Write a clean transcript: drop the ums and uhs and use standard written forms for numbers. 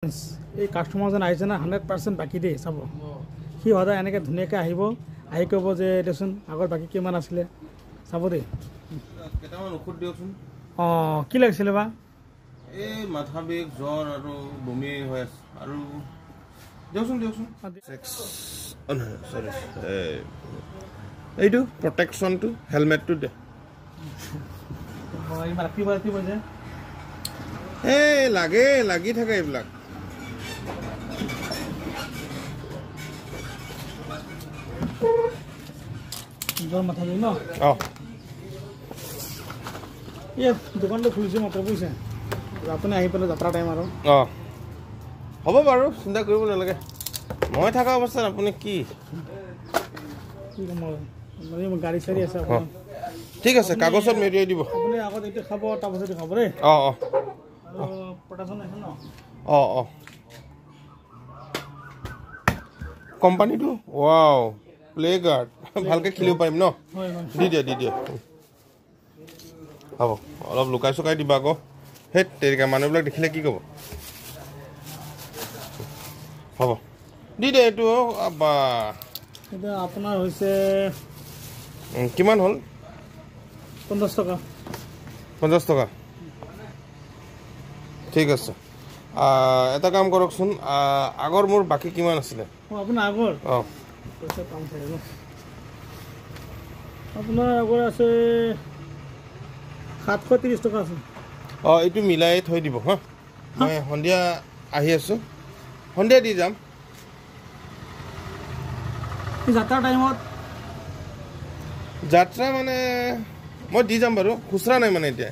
এই কাষ্টমাৰজন আহিছে না 100% বাকী দেই চাব সি সদায় এনেকৈ ধুনীয়াকৈ আহিব আহি ক'ব যে দেচোন আগৰ বাকী কিমান আছিলে চাব দেই কেইটামান ঔষধ দিয়কচোন অঁ কি লাগিছিলে বা এই মাথা বিষ জ্বৰ আৰু বমি হৈ আছে আৰু দিয়কচোন সৰি এইটো প্ৰটেকশ্যনটো হেলমেটটো দে ৰাতিপুৱা যে এই লাগি থাকে এইবিলাক জ্বৰ মাথা বিষ ন অঁ এই দোকানটো খুলিছে মাত্ৰ বুজিছে আপুনি আহি পেলাই যাত্ৰা টাইম আৰু অঁ হ'ব বাৰু চিন্তা কৰিব নালাগে মই থকা অৱস্থাত আপুনি কি ক'ম আৰু গাড়ী চাড়ী আছে আপোনাৰ ঠিক আছে কাগজত মেৰিয়াই দিব আপুনি আগত এইটো খাব তাৰপাছত খাব দেই অঁ অঁ আৰু প্ৰডাকশ্যন আছে ন অঁ অঁ কোম্পানীটো ৱাও প্লে গাৰ্ড ভালকৈ খেলিব পাৰিম ন হয় দি দিয়া হ'ব অলপ লুকাই চুকাই দিবা আকৌ সেই তেনেকৈ মানুহবিলাক দেখিলে কি ক'ব হ'ব দি দে এইটো বা এতিয়া আপোনাৰ হৈছে কিমান হ'ল 50 টকা 50 টকা ঠিক আছে এটা কাম কৰকচোন আগৰ মোৰ বাকী কিমান আছিলে অঁ আপোনাৰ আগৰ অঁ পইচা কাম থাকিব আপোনাৰ আগৰ আছে 730 টকা আছে অঁ এইটো মিলাই থৈ দিব হা মই সন্ধিয়া আহি আছোঁ সন্ধিয়া দি যাম যাত্ৰা টাইমত যাত্ৰা মানে মই দি যাম বাৰু খুচৰা নাই মানে এতিয়া